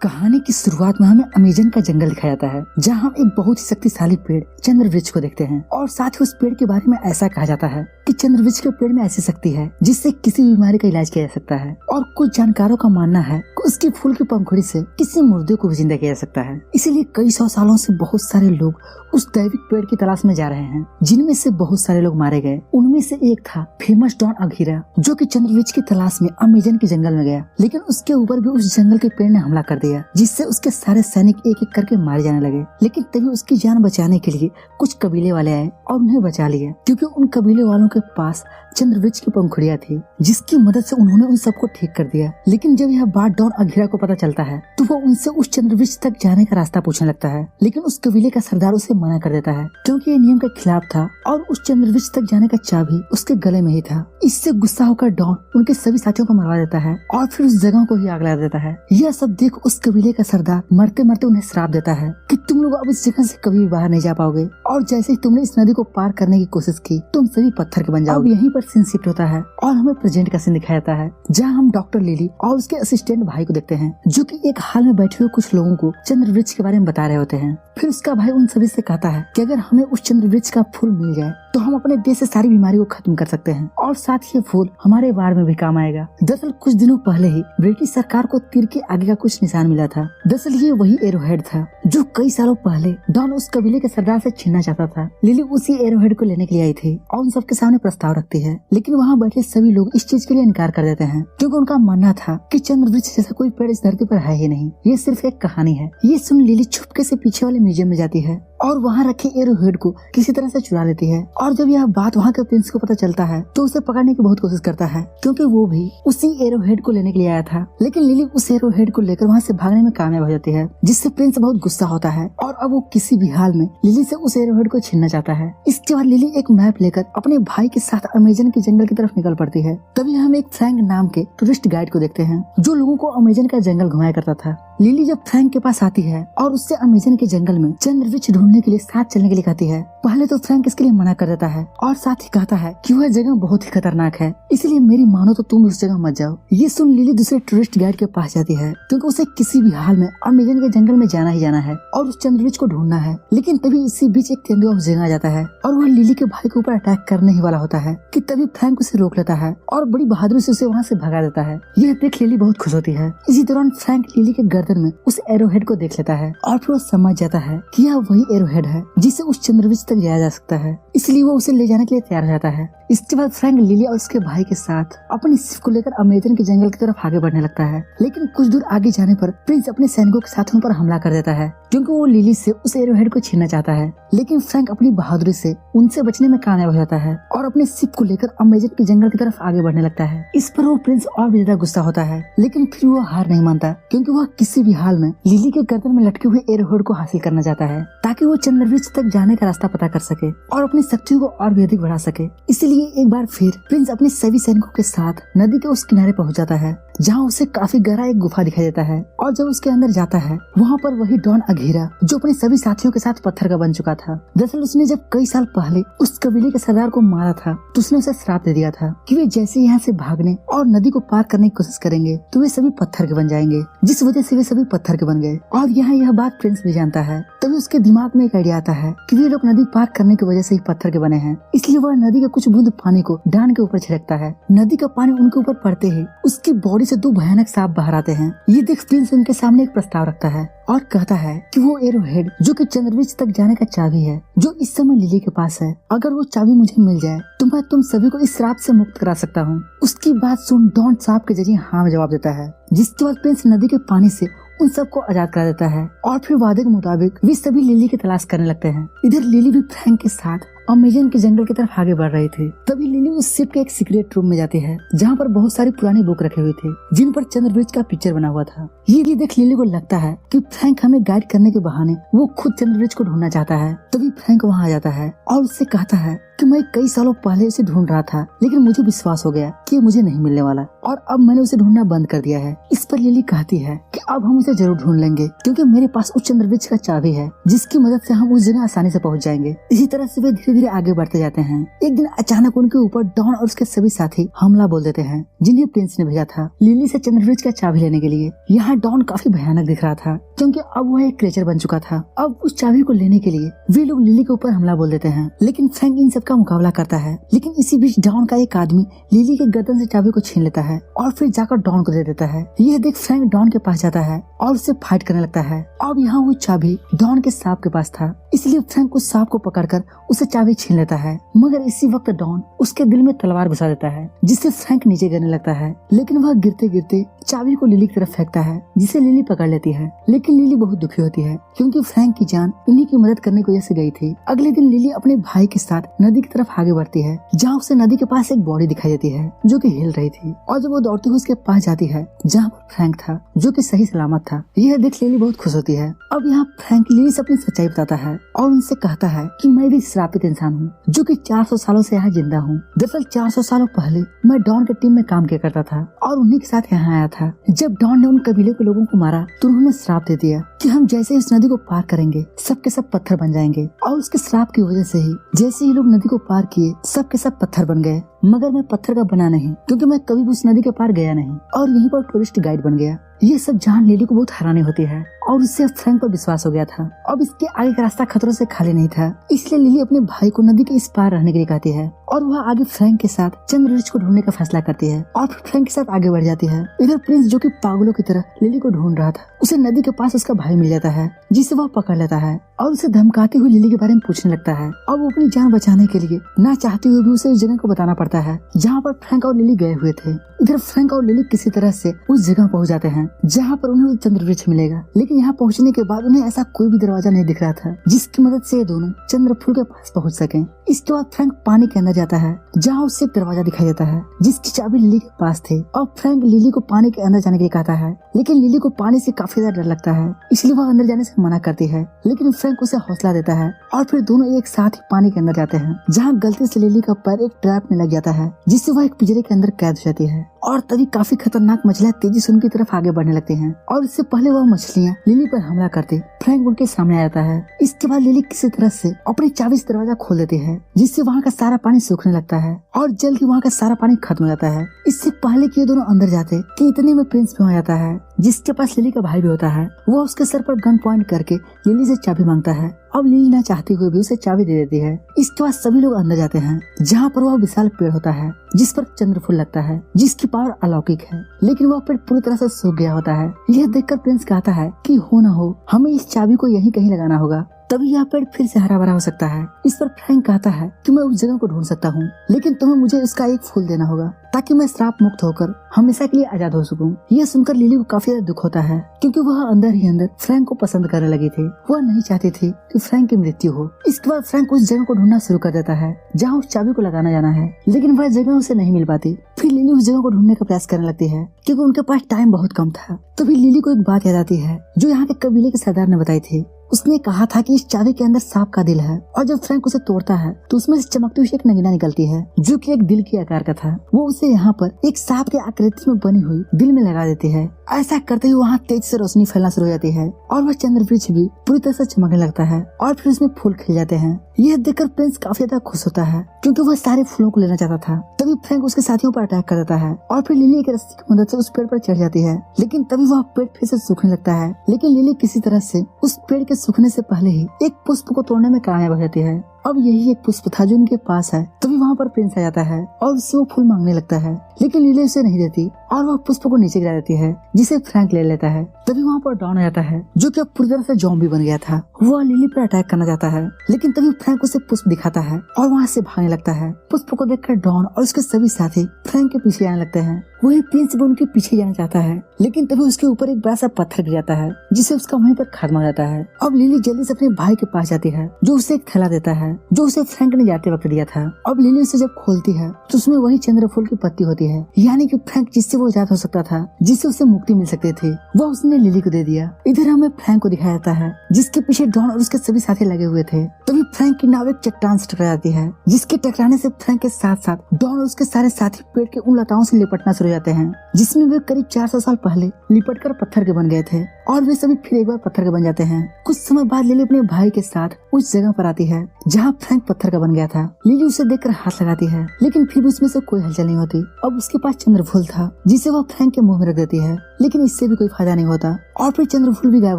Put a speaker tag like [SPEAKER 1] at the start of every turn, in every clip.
[SPEAKER 1] कहानी की शुरुआत में हमें अमेजन का जंगल दिखाया जाता है, जहां हम एक बहुत ही शक्तिशाली पेड़ चंद्र वृक्ष को देखते हैं। और साथ ही उस पेड़ के बारे में ऐसा कहा जाता है कि चंद्र वृक्ष के पेड़ में ऐसी शक्ति है जिससे किसी भी बीमारी का इलाज किया जा सकता है। और कुछ जानकारों का मानना है कि उसकी फूल की पंखुड़ी से किसी मुर्दे को भी जिंदा किया जा सकता है। इसीलिए कई सौ सालों से बहुत सारे लोग उस दैविक पेड़ की तलाश में जा रहे हैं, जिनमें से बहुत सारे लोग मारे गए। उनमें से एक था फेमस डॉन अघीरा, जो कि चंद्र वृक्ष की तलाश में अमेजन के जंगल में गया, लेकिन उसके ऊपर भी उस जंगल के पेड़ ने हमला कर दिया, जिससे उसके सारे सैनिक एक एक करके मारे जाने लगे। लेकिन तभी उसकी जान बचाने के लिए कुछ कबीले वाले आए और उन्हें बचा लिया, क्योंकि उन कबीले वालों के पास चंद्र वृक्ष की पंखुड़ियां थी, जिसकी मदद से उन्होंने उन सबको ठीक कर दिया। लेकिन जब यह बात डॉन अघीरा को पता चलता है तो वो उनसे उस चंद्र वृक्ष तक जाने का रास्ता पूछने लगता है, लेकिन उस कबीले का सरदार उसे मना कर देता है, क्योंकि ये नियम के खिलाफ था और उस चंद्र वृक्ष तक जाने का चाबी उसके गले में ही था। इससे गुस्सा होकर डॉन उनके सभी साथियों को मरवा देता है और फिर उस जगह को ही आग लगा देता है। यह सब देख उस कबीले का सरदार मरते मरते उन्हें श्राप देता है कि तुम लोग अब इस जगह से कभी भी बाहर नहीं जा पाओगे, और जैसे ही तुमने इस नदी को पार करने की कोशिश की तुम सभी पत्थर के बन जाओगे। यहीं पर सीन शिफ्ट होता है और हमें प्रेजेंट का सीन दिखाया जाता है, जहाँ हम डॉक्टर लिली और उसके असिस्टेंट भाई को देखते हैं, जो कि एक हाल में बैठे हुए कुछ लोगों को चंद्र वृक्ष के बारे में बता रहे होते हैं। फिर उसका भाई उन सभी से कहता है कि अगर हमें उस चंद्र वृक्ष का फूल मिल जाए तो हम अपने देश से सारी बीमारी को खत्म कर सकते हैं, और साथ ही ये फूल हमारे वार में भी काम आएगा। दरअसल कुछ दिनों पहले ही ब्रिटिश सरकार को तीर के आगे का कुछ निशान मिला था। दरअसल ये वही एरोहेड था जो कई सालों पहले डॉन उस कबीले के सरदार से छीनना चाहता था। लिली उसी एरोहेड को लेने के लिए आई थी और उन सबके सामने प्रस्ताव रखती है, लेकिन वहाँ बैठे सभी लोग इस चीज के लिए इनकार कर देते हैं, क्योंकि उनका मानना था कि चंद्र वृक्ष जैसा कोई पेड़ इस धरती पर है ही नहीं, ये सिर्फ एक कहानी है। ये सुन लिली चुपके से पीछे वाले म्यूजियम में जाती है और वहाँ रखे एरोहेड को किसी तरह से चुरा लेती है। और जब यह बात वहाँ के प्रिंस को पता चलता है तो उसे पकड़ने की बहुत कोशिश करता है, क्योंकि वो भी उसी एरोहेड को लेने के लिए आया था। लेकिन लिली उस एरोहेड को लेकर वहाँ से भागने में कामयाब हो जाती है, जिससे प्रिंस बहुत गुस्सा होता है और अब वो किसी भी हाल में लिली से उस एरोहेड को छीनना चाहता है। इसके बाद लिली एक मैप लेकर अपने भाई के साथ अमेजन के जंगल की तरफ निकल पड़ती है। तभी हम एक फ्रैंक नाम के टूरिस्ट गाइड को देखते हैं, जो लोगों को अमेजन का जंगल घुमाया करता था। लिली जब फ्रैंक के पास आती है और उससे अमेजन के जंगल में चंद्र वृक्ष ढूंढने के लिए साथ चलने के लिए कहती है, पहले तो फ्रैंक इसके लिए मना कर देता है और साथ ही कहता है कि वह जगह बहुत ही खतरनाक है, इसलिए मेरी मानो तो तुम उस जगह मत जाओ। ये सुन लिली दूसरे टूरिस्ट गाइड के पास जाती है, क्योंकि उसे किसी भी हाल में अमेजन के जंगल में जाना ही जाना है और उस चंद्र वृक्ष को ढूंढना है। लेकिन तभी इसी बीच एक तेंदुआ उस जगह आ जाता है और वह लिली के भाई के ऊपर अटैक करने ही वाला होता है कि तभी फ्रैंक उसे रोक लेता है और बड़ी बहादुरी से उसे वहाँ से भगा देता है। यह देख लिली बहुत खुश होती है। इसी दौरान फ्रैंक लिली के गर्दन में उस एरोहेड को देख लेता है और फिर वो समझ जाता है कि यह वही एरोहेड है जिसे उस चंद्र वृक्ष तक जाया जा सकता है, इसलिए वो उसे ले जाने के लिए तैयार हो जाता है। इसके बाद फ्रैंक लिली और उसके भाई के साथ अपनी शिप को लेकर अमेजन के जंगल की तरफ आगे बढ़ने लगता है। लेकिन कुछ दूर आगे जाने पर प्रिंस अपने सैनिकों के साथ उन पर हमला कर देता है, क्योंकि वो लिली से उस एरोहेड को छीनना चाहता है। लेकिन फ्रैंक अपनी बहादुरी से उनसे बचने में कामयाब हो जाता है और अपने शिप को लेकर अमेजन के जंगल की तरफ आगे बढ़ने लगता है। इस पर वो प्रिंस और भी ज्यादा गुस्सा होता है, लेकिन फिर वो हार नहीं मानता, क्योंकि वह किसी भी हाल में लिली के गर्दन में लटके हुए एरोहेड को हासिल करना चाहता है, ताकि वो चंद्र वृक्ष तक जाने का रास्ता पता कर सके और अपनी शक्तियों को और भी अधिक बढ़ा सके। इसलिए एक बार फिर प्रिंस अपने सभी सैनिकों के साथ नदी के उस किनारे पहुंच जाता है, जहां उसे काफी गहरा एक गुफा दिखाई देता है। और जब उसके अंदर जाता है वहां पर वही डॉन अघीरा, जो अपने सभी साथियों के साथ पत्थर का बन चुका था। दरअसल उसने जब कई साल पहले उस कबीले के सरदार को मारा था तो उसने उसे श्राप दे दिया था कि वे जैसे यहाँ से भागने और नदी को पार करने की कोशिश करेंगे तो वे सभी पत्थर के बन जाएंगे, जिस वजह से वे सभी पत्थर के बन गए। और यहाँ यह बात प्रिंस भी जानता है। तभी उसके दिमाग में एक आइडिया आता है कि वे लोग नदी पार करने की वजह से ही पत्थर के बने हैं, इसलिए वह नदी के कुछ बूंद पानी को डॉन के ऊपर छिड़कता है। नदी का पानी उनके ऊपर पड़ते ही उसकी बॉडी से 2 भयानक सांप बाहर आते हैं। ये देख प्रिंस उनके सामने एक प्रस्ताव रखता है और कहता है कि वो एरोहेड जो कि चंद्र वृक्ष तक जाने का चाबी है, जो इस समय लिली के पास है, अगर वो चाबी मुझे मिल जाए तो मैं तुम सभी को इस श्राप से मुक्त करा सकता हूँ। उसकी बात सुन डॉन सांप के जरिए हाँ में जवाब देता है, जिसके बाद प्रिंस नदी के पानी से उन सबको आजाद करा देता है और फिर वादे के मुताबिक वे सभी लिली की तलाश करने लगते हैं। इधर लिली भी फ्रैंक के साथ अमेजन के जंगल की तरफ आगे बढ़ रही थी। तभी लिली उस शिप के एक सीक्रेट रूम में जाती है, जहाँ पर बहुत सारी पुरानी बुक रखे हुए थे, जिन पर चंद्र वृक्ष का पिक्चर बना हुआ था। ये देख लिली को लगता है कि फ्रैंक हमें गाइड करने के बहाने वो खुद चंद्र वृक्ष को ढूंढना चाहता है। तभी फ्रैंक वहाँ आ जाता है और उससे कहता है कि मैं कई सालों पहले उसे ढूंढ रहा था, लेकिन मुझे विश्वास हो गया कि मुझे नहीं मिलने वाला और अब मैंने उसे ढूंढना बंद कर दिया है। इस पर लिली कहती है कि अब हम उसे जरूर ढूंढ लेंगे क्योंकि मेरे पास उस चंद्रवृक्ष का चाबी है जिसकी मदद से हम उस जगह आसानी से पहुंच जाएंगे। इसी तरह से वे धीरे धीरे आगे बढ़ते जाते हैं। एक दिन अचानक उनके ऊपर डॉन और उसके सभी साथी हमला बोल देते हैं जिन्हें प्रिंस ने भेजा था लिली से चंद्रवृक्ष का चाबी लेने के लिए। यहाँ डॉन काफी भयानक दिख रहा था क्योंकि अब वह एक क्रिएचर बन चुका था। अब उस चाबी को लेने के लिए वे लोग लिली के ऊपर हमला बोल देते हैं, लेकिन फ्रैंक इन सबका मुकाबला करता है। लेकिन इसी बीच डॉन का एक आदमी लिली के गर्दन से चाबी को छीन लेता है और फिर जाकर डॉन को दे देता है। यह देख फ्रैंक डॉन के पास जाता है और उससे फाइट करने लगता है। अब यहाँ वो चाबी डॉन के सांप के पास था, इसलिए फ्रैंक उस सांप को पकड़कर उसे चाबी छीन लेता है। मगर इसी वक्त डॉन उसके दिल में तलवार घुसा देता है जिससे फ्रैंक नीचे गिरने लगता है, लेकिन वह गिरते गिरते चाबी को लिली की तरफ फेंकता है जिसे लिली पकड़ लेती है। लेकिन लिली बहुत दुखी होती है क्योंकि फ्रैंक की जान इन्हीं की मदद करने की वजह से गई थी। अगले दिन लिली अपने भाई के साथ नदी की तरफ आगे बढ़ती है जहाँ उसे नदी के पास एक बॉडी दिखाई देती है जो कि हिल रही थी और जब वो दौड़ती हुई उसके पास जाती है जहाँ पर फ्रैंक था जो कि सही सलामत था। यह देख लिली बहुत खुश होती है। अब यहाँ फ्रैंक लिली से अपनी सच्चाई बताता है और उनसे कहता है कि मैं भी श्रापित इंसान हूँ जो कि 400 सालों से यहाँ जिंदा हूँ। दरअसल 400 सालों पहले मैं डॉन के टीम में काम किया करता था और उन्हीं के साथ यहाँ आया था। जब डॉन ने उन कबीले के लोगों को मारा तो उन्होंने श्राप दे दिया कि हम जैसे इस नदी को पार करेंगे सब के सब पत्थर बन जाएंगे और उसके श्राप की वजह से ही जैसे ही लोग नदी को पार किए सब के सब पत्थर बन गए। मगर मैं पत्थर का बना नहीं क्योंकि मैं कभी भी उस नदी के पार गया नहीं और यहीं पर टूरिस्ट गाइड बन गया। ये सब जान लिली को बहुत हैरानी होती है और उससे फ्रैंक पर विश्वास हो गया था। अब इसके आगे का रास्ता खतरों से खाली नहीं था, इसलिए लिली अपने भाई को नदी के इस पार रहने के लिए कहती है और वह आगे फ्रैंक के साथ चंद्रवृक्ष को ढूंढने का फैसला करती है और फिर फ्रैंक के साथ आगे बढ़ जाती है। इधर प्रिंस जो कि पागलों की तरह लिली को ढूंढ रहा था उसे नदी के पास उसका भाई मिल जाता है जिसे वह पकड़ लेता है और उसे धमकाते हुए लिली के बारे में पूछने लगता है और वो अपनी जान बचाने के लिए ना चाहते हुए भी उसे उस जगह को बताना पड़ता है जहाँ पर फ्रैंक और लिली गए हुए थे। इधर फ्रैंक और लिली किसी तरह से उस जगह पहुँच जाते हैं जहाँ पर उन्हें चंद्रवृक्ष मिलेगा, लेकिन यहाँ पहुँचने के बाद उन्हें ऐसा कोई भी दरवाजा नहीं दिख रहा था जिसकी मदद से ये दोनों चंद्रफूल के पास पहुँच सके। इसके बाद फ्रैंक पानी के अंदर जाता है जहाँ उससे एक दरवाजा दिखाई देता है जिसकी चाबी लिली के पास थी और फ्रैंक लिली को पानी के अंदर जाने के लिए कहता है, लेकिन लिली को पानी से काफी ज्यादा डर लगता है इसलिए वह अंदर जाने से मना करती है। लेकिन फ्रैंक उसे हौसला देता है और फिर दोनों एक साथ ही पानी के अंदर जाते हैं जहाँ गलती से लिली का पैर एक ट्रैप में लग जाता है जिससे वह एक पिंजरे के अंदर कैद हो जाती है और तभी काफी खतरनाक मछलियाँ तेजी से उनकी तरफ आगे बढ़ने लगती हैं और इससे पहले वह मछलियाँ लिली पर हमला करते फ्रैंक उनके सामने आ जाता है। इसके बाद लिली किसी तरह से अपनी चाबी से दरवाजा खोल देती है जिससे वहाँ का सारा पानी सूखने लगता है और जल्द ही वहाँ का सारा पानी खत्म हो जाता है। इससे पहले कि ये दोनों अंदर जाते कि इतने में प्रिंस भी आ जाता है जिसके पास लिली का भाई भी होता है। वो उसके सर पर गन पॉइंट करके लिली से चाबी मांगता है। अब लिली ना चाहते हुए भी उसे चाबी दे देती है। इसके बाद सभी लोग अंदर जाते हैं जहाँ पर वह विशाल पेड़ होता है जिस पर चंद्रफूल लगता है जिसकी पावर अलौकिक है, लेकिन वह पेड़ पूरी तरह से सूख गया होता है। यह देखकर प्रिंस कहता है कि हो न हो हमें इस चाबी को यहीं कहीं लगाना होगा तभी यह पेड़ फिर से हरा भरा हो सकता है। इस पर फ्रैंक कहता है कि मैं उस जगह को ढूंढ सकता हूँ, लेकिन तुम्हें मुझे उसका एक फूल देना होगा ताकि मैं श्राप मुक्त होकर हमेशा के लिए आजाद हो सकूं। यह सुनकर लिली को काफी ज्यादा दुख होता है क्योंकि वह अंदर ही अंदर फ्रैंक को पसंद करने लगी थी। वह नहीं चाहती थी कि फ्रैंक की मृत्यु हो। इसके बाद फ्रैंक उस जगह को ढूंढना शुरू कर देता है जहाँ उस चाबी को लगाना जाना है, लेकिन वह जगह उसे नहीं मिल पाती। फिर लिली उस जगह को ढूंढने का प्रयास करने लगती है क्योंकि उनके पास टाइम बहुत कम था। तभी लिली को एक बात याद आती है जो यहाँ के कबीले के सरदार ने बताई थी। उसने कहा था कि इस चाबी के अंदर सांप का दिल है और जब फ्रैंक उसे तोड़ता है तो उसमें से चमकती हुई एक नगीना निकलती है जो कि एक दिल के आकार का था। वो उसे यहाँ पर एक सांप के आकृति में बनी हुई दिल में लगा देती है। ऐसा करते ही वहाँ तेज से रोशनी फैलना शुरू हो जाती है और वह चंद्रवृक्ष भी पूरी तरह से चमकने लगता है और फिर उसमें फूल खिल जाते हैं। यह देखकर प्रिंस काफी ज्यादा खुश होता है क्योंकि वह सारे फूलों को लेना चाहता था। तभी फ्रैंक उसके साथियों पर अटैक कर देता है और फिर लिली एक रस्सी की मदद से उस पेड़ पर चढ़ जाती है, लेकिन तभी वह पेड़ फिर से सूखने लगता है। लेकिन लिली किसी तरह से उस पेड़ के सूखने से पहले ही एक पुष्प को तोड़ने में कामयाब हो जाती है। अब यही एक पुष्प था जो उनके पास है। तभी वहाँ पर प्रिंस आ जाता है और उससे वो फूल मांगने लगता है, लेकिन लिली उसे नहीं देती और वह पुष्प को नीचे गिरा देती है जिसे फ्रैंक ले लेता है। तभी वहाँ पर डॉन आ जाता है जो कि अब पूरी तरह से ज़ॉम्बी बन गया था। वह लिली पर अटैक करना चाहता है, लेकिन तभी फ्रैंक उसे पुष्प दिखाता है और वहाँ से भागने लगता है। पुष्प को देखकर डॉन और उसके सभी साथी फ्रैंक के पीछे आने लगते हैं। वही प्रिंस भी उनके पीछे जाना चाहता है, लेकिन तभी उसके ऊपर एक बड़ा सा पत्थर गिर जाता है जिससे उसका वहीं पर खात्मा हो जाता है। अब लिली जल्दी से अपने भाई के पास जाती है जो उसे एक थैला देता है है जो उसे फ्रैंक ने जाते वक्त दिया था। अब लिली उसे जब खोलती है तो उसमें वही चंद्रफूल की पत्ती होती है, यानी कि फ्रैंक जिससे वो आजाद हो सकता था, जिससे उसे मुक्ति मिल सकती थी, वो उसने लिली को दे दिया। इधर हमें फ्रैंक को दिखाया जाता है जिसके पीछे डॉन और उसके सभी साथी लगे हुए थे। तभी फ्रैंक की नाव एक चट्टान से टकरा जाती है, जिसके टकराने से फ्रैंक के साथ साथ डॉन और उसके सारे साथी पेड़ के उन लताओं से लिपटना शुरू हो जाते हैं जिसमें वे करीब 400 साल पहले लिपटकर पत्थर के बन गए थे, और वे सभी फिर एक बार पत्थर के बन जाते हैं। कुछ समय बाद लिली अपने भाई के साथ उस जगह पर आती है जहाँ फ्रैंक पत्थर का बन गया था। लिली उसे देखकर हाथ लगाती है, लेकिन फिर भी उसमें से कोई हलचल नहीं होती। अब उसके पास चंद्रफूल था जिसे वह फ्रैंक के मुंह में रख देती है, लेकिन इससे भी कोई फायदा नहीं होता और फिर चंद्रफूल भी गायब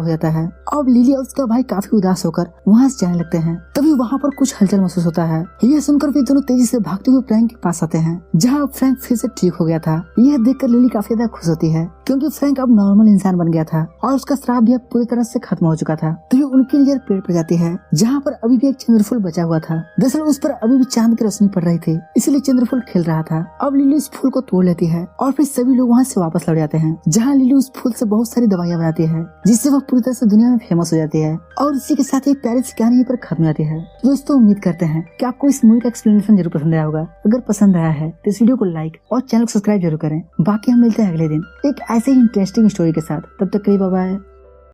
[SPEAKER 1] हो जाता है। अब लिली और उसका भाई काफी उदास होकर वहाँ से जाने लगते हैं। तभी वहाँ पर कुछ हलचल महसूस होता है। यह सुनकर वे दोनों तेजी से भागते हुए फ्रैंक के पास आते हैं जहाँ फ्रैंक फिर से ठीक हो गया था। यह देखकर लिली काफी ज्यादा खुश होती है क्योंकि फ्रैंक अब नॉर्मल इंसान बन गया था और उसका श्राप भी अब पूरी तरह से खत्म हो चुका था। तभी उनकी नजर पेड़ पर जाती है जहाँ पर अभी भी एक चंद्रफूल बचा हुआ था। दरअसल उस पर अभी भी चांद की रोशनी पड़ रही थी, इसलिए चंद्रफूल खिल रहा था। अब लिली उस फूल को तोड़ लेती है और फिर सभी लोग वहाँ से वापस लौट जाते हैं, जहाँ लिली उस फूल से बहुत सारी दवाइयाँ बनाती है जिससे वह पूरी तरह से दुनिया में फेमस हो जाती है। और इसी के साथ एक प्यारी सी कहानी पर खत्म हो जाती है। दोस्तों उम्मीद करते हैं कि आपको इस मूवी का एक्सप्लेनेशन जरूर पसंद आया होगा। अगर पसंद आया है तो इस वीडियो को लाइक और चैनल को सब्सक्राइब जरूर करें। बाकी हम मिलते हैं अगले दिन एक ऐसे ही इंटरेस्टिंग स्टोरी के साथ। तब तक के लिए बाय बाय।